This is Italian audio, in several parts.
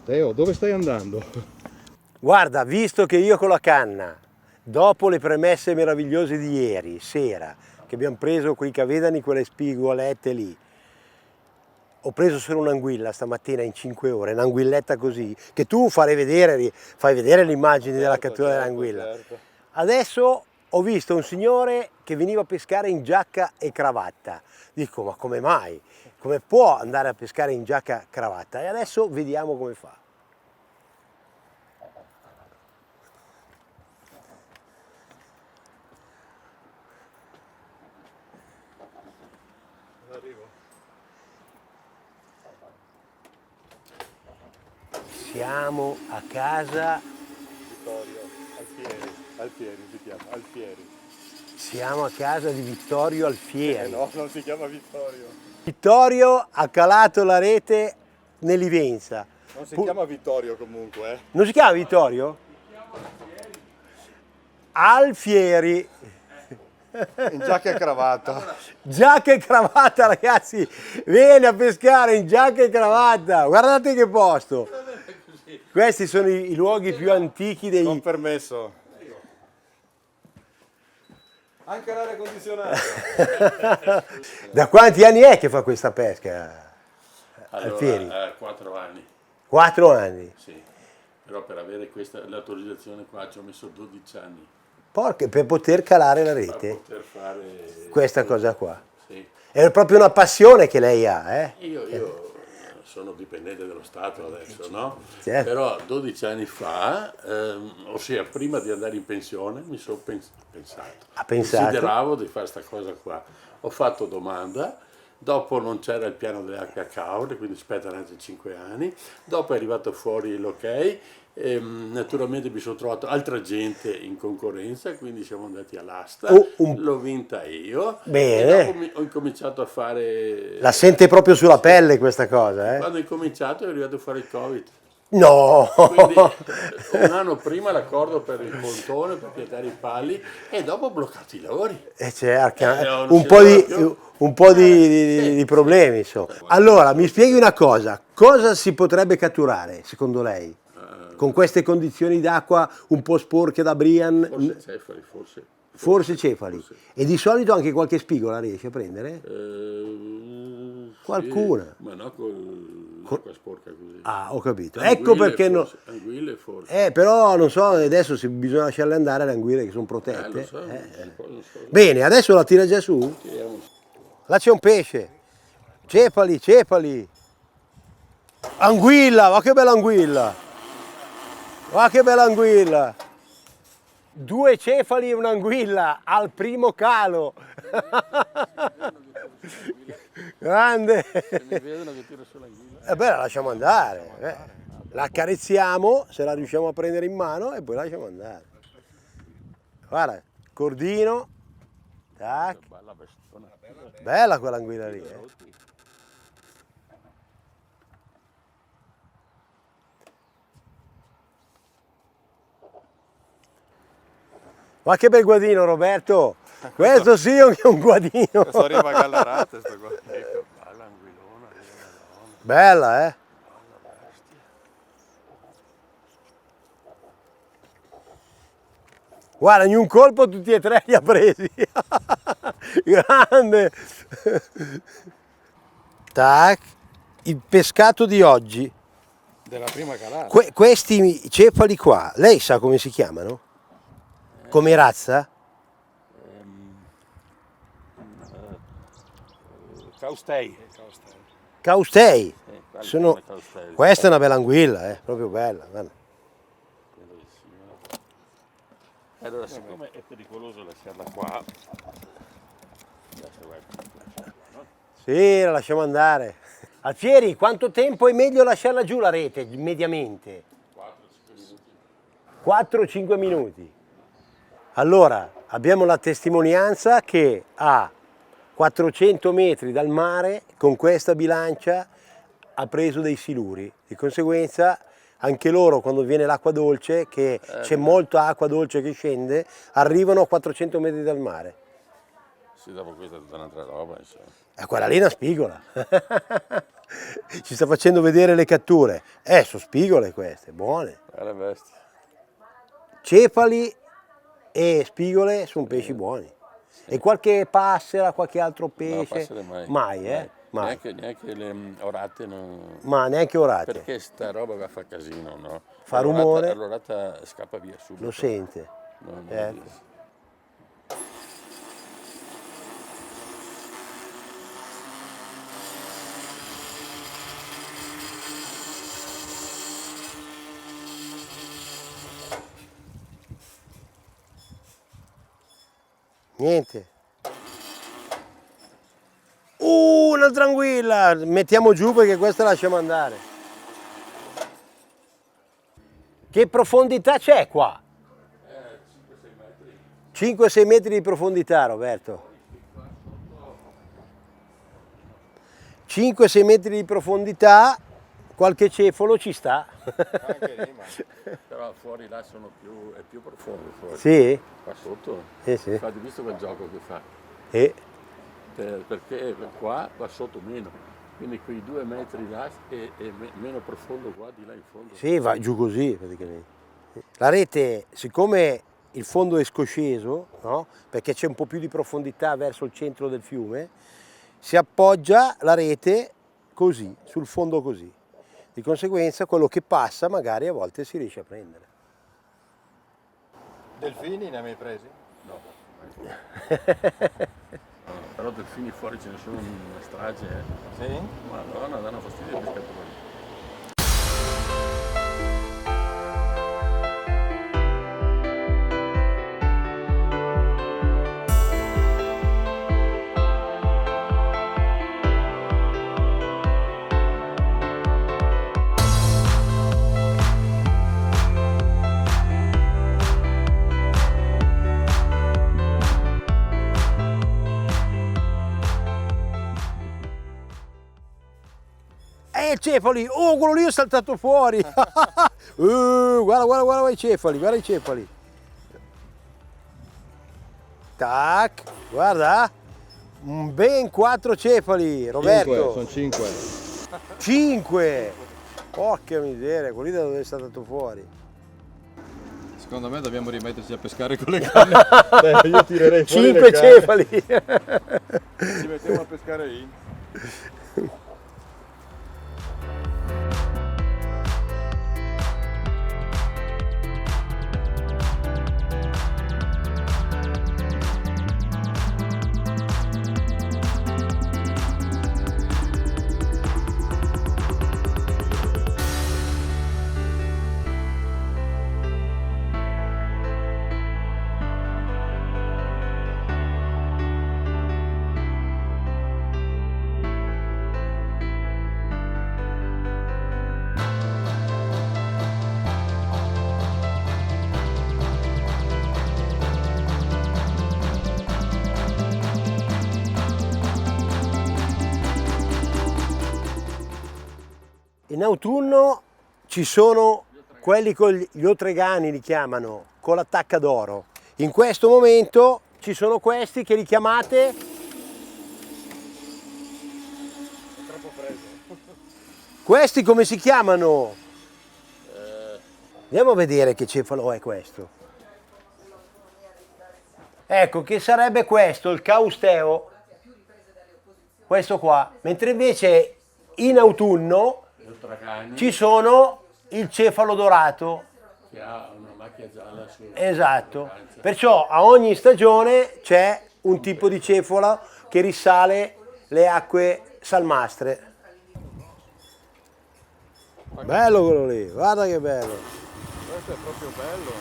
Teo, dove stai andando? Guarda, visto che io con la canna, dopo le premesse meravigliose di ieri sera, che abbiamo preso quei cavedani, quelle spigolette lì, ho preso solo un'anguilla stamattina in 5 ore, un'anguilletta così, che tu fai vedere le immagini della cattura dell'anguilla. Certo. Adesso ho visto un signore che veniva a pescare in giacca e cravatta. Dico, ma come mai? Come può andare a pescare in giacca e cravatta? E adesso vediamo come fa. Siamo a casa. Vittorio, Alfieri si chiama, Alfieri. Siamo a casa di Vittorio Alfieri. No, non si chiama Vittorio. Vittorio ha calato la rete nell'Ivenza. Non si chiama Vittorio comunque, eh. Non si chiama Vittorio? Alfieri. In giacca e cravatta. Giacca e cravatta, ragazzi. Viene a pescare in giacca e cravatta. Guardate che posto. Questi sono i luoghi più antichi dei... Non permesso. Anche l'aria condizionata. Da quanti anni è che fa questa pesca? Alfieri? Allora, 4 anni, 4 anni. sì. Però per avere l'autorizzazione qua ci ho messo 12 anni Porca, per poter calare la per rete. poter fare Questa cosa qua. Sì. È proprio una passione che lei ha, eh? Io sono dipendente dello Stato adesso, no? Certo. Però 12 anni fa, ossia prima di andare in pensione, mi sono pensato. Ha pensato? Desideravo di fare questa cosa qua. Ho fatto domanda, dopo non c'era il piano delle HK, quindi aspettano altri 5 anni, dopo è arrivato fuori l'ok, naturalmente mi sono trovato altra gente in concorrenza, quindi siamo andati all'asta, l'ho vinta io. Bene. E dopo ho incominciato a fare... La sente proprio sulla pelle questa cosa, eh? Quando ho incominciato è arrivato fuori il Covid. No! Quindi un anno prima l'accordo per il pontone, per piantare i pali e dopo ho bloccato i lavori. Cerca non un si po' doveva di, più. un po' di problemi, insomma. Allora, mi spieghi una cosa. Cosa si potrebbe catturare, secondo lei? Con queste condizioni d'acqua un po' sporche da Brian? Forse cefali, forse. Forse cefali. Forse. E di solito anche qualche spigola riesce a prendere? Qualcuna. Sì, ma no con l'acqua sporca così. Ah, ho capito. Anguille Ecco perché no. forse, anguille forse. Però non so, adesso bisogna lasciarle andare le anguille che sono protette. Lo so, non so. Bene, adesso la tira già su. Tiriamo. Là c'è un pesce. Cepali, cepali. Anguilla, ma che bella anguilla. Ma che bella anguilla. 2 cefali e un'anguilla al primo calo. Grande. Se mi vedono che tiro sull'anguilla. Beh, la lasciamo andare. la accarezziamo, se la riusciamo a prendere in mano e poi la lasciamo andare. Guarda, cordino, tac. Bella bestona. Bella quell'anguilla lì. Ma che bel guadino, Roberto! Questo sì è un guadino! Questo arriva a gallarate, sto qua. Ecco, bella anguillona, Madonna. Bella, eh? Guarda, in un colpo tutti e tre li ha presi. Grande. Tac. Il pescato di oggi. Della prima calata. Questi cefali qua, lei sa come si chiamano? Come razza? Caustei. Caustei. Sono... Questa è una bella anguilla, proprio bella. Guarda. Allora, siccome è pericoloso lasciarla qua, sì, la lasciamo andare. Alfieri, quanto tempo è meglio lasciarla giù la rete, mediamente? 4-5 minuti. Allora, abbiamo la testimonianza che a 400 metri dal mare, con questa bilancia, ha preso dei siluri. Di conseguenza, anche loro, quando viene l'acqua dolce, che c'è molta acqua dolce che scende, arrivano a 400 metri dal mare. Sì, dopo questa è tutta un'altra roba, insomma. Quella lì è una spigola. Ci sta facendo vedere le catture. Sono spigole queste, buone. Bella bestia. Cefali e spigole sono pesci buoni. Sì. E qualche passera, qualche altro pesce? No, mai. Mai. Neanche le orate non... Ma neanche orate. Perché sta roba va a fare casino, no? Fa rumore. L'orata scappa via subito. Lo sente. Niente. Un'altra anguilla! Mettiamo giù perché questa la lasciamo andare. Che profondità c'è qua? 5-6 metri di profondità, Roberto. 5-6 metri di profondità, qualche cefalo ci sta. Anche lì, ma... Però fuori là è più profondo fuori. Sì? Qua sotto? Sì. Infatti, visto quel gioco che fa? Perché qua sotto meno, quindi quei 2 metri là è meno profondo qua di là in fondo. Sì, va giù così praticamente. La rete, siccome il fondo è scosceso, no? Perché c'è un po' più di profondità verso il centro del fiume, si appoggia la rete così, sul fondo così. Di conseguenza quello che passa magari a volte si riesce a prendere. Delfini ne hai mai presi? No. Però delfini fuori ce ne sono una strage, Sì? Madonna, danno fastidio ai pescatori. Cefali, quello lì è saltato fuori. Guarda i cefali, Tac, guarda. Ben 4 cefali, Roberto. Sono 5. 5. Porca miseria, quello lì da dove è saltato fuori. Secondo me dobbiamo rimetterci a pescare con le canne. Beh, io tirerei fuori 5 cefali. Ci mettiamo a pescare in. In autunno ci sono quelli con gli otregani, li chiamano, con l'attacca d'oro. In questo momento ci sono questi che li chiamate... Questi come si chiamano? Andiamo a vedere che cefalo è questo. Ecco, che sarebbe questo, il causteo, questo qua. Mentre invece in autunno ci sono il cefalo dorato. Che ha una macchia gialla su. Esatto. Perciò a ogni stagione c'è un tipo di cefalo che risale le acque salmastre. Bello quello lì, guarda che bello. Questo è proprio bello.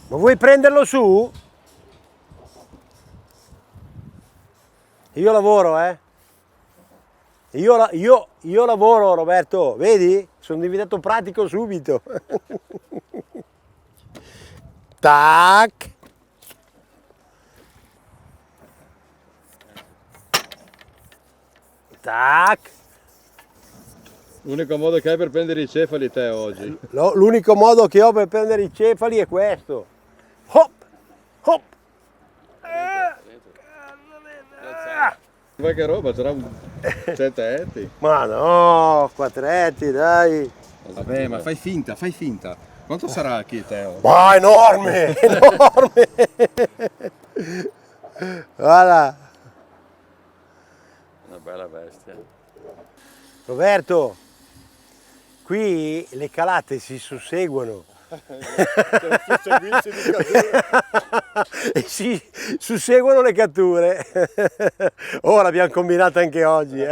Ma vuoi prenderlo su? Io lavoro, Io lavoro, Roberto, vedi? Sono diventato pratico subito. Tac. Tac. L'unico modo che hai per prendere i cefali te oggi. L'unico modo che ho per prendere i cefali è questo. Hop, hop. Qualche roba, c'era un 7 etti. Ma no, quattretti, dai. Vabbè, ma fai finta, fai finta. Quanto sarà chi Teo? Ma enorme, enorme. Guarda. Una bella bestia. Roberto, qui le calate si susseguono. E si susseguono le catture. Oh, l'abbiamo combinata anche oggi.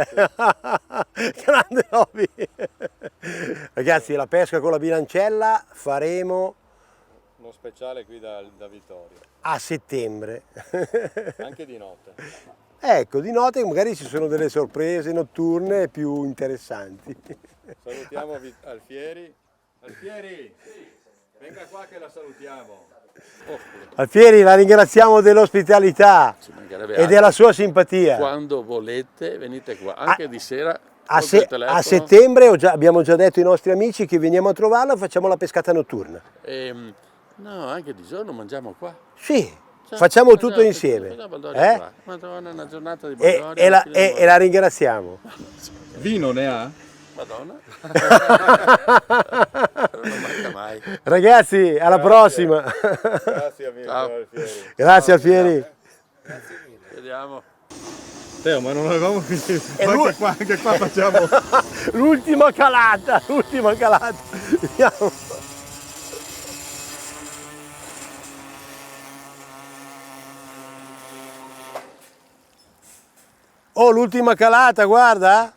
Grande hobby. Ragazzi, la pesca con la bilancella faremo Uno speciale qui da Vittorio. a settembre. Anche di notte. Ecco, di notte magari ci sono delle sorprese notturne più interessanti. Salutiamo Alfieri. Alfieri, venga qua che la salutiamo. Alfieri, la ringraziamo dell'ospitalità Ci mancherebbe e altro. della sua simpatia. Quando volete venite qua, anche di sera. A, colgo il a telefono. settembre abbiamo già detto ai nostri amici che veniamo a trovarlo e facciamo la pescata notturna. No, anche di giorno mangiamo qua. Sì, Cioè, facciamo tutto mangiamo insieme. tutto, Baldoria Eh? qua. Madonna, una giornata di E, Baldoria. e la ringraziamo. Vino ne ha? Madonna. Non manca mai. Ragazzi, alla prossima. Grazie amico Ciao. Alfieri. Grazie Alfieri. Vediamo. Teo, ma non avevamo finito. lui- Anche qua facciamo. L'ultima calata, l'ultima calata. Vediamo. Oh, l'ultima calata, guarda.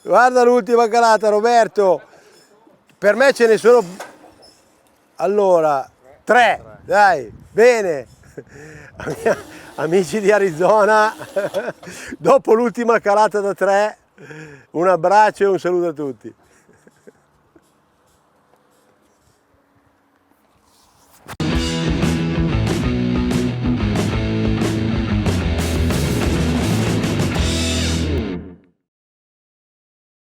Guarda l'ultima calata, Roberto. Per me ce ne sono... Allora, 3, dai, bene. Amici di Arizona, dopo l'ultima calata da 3, un abbraccio e un saluto a tutti.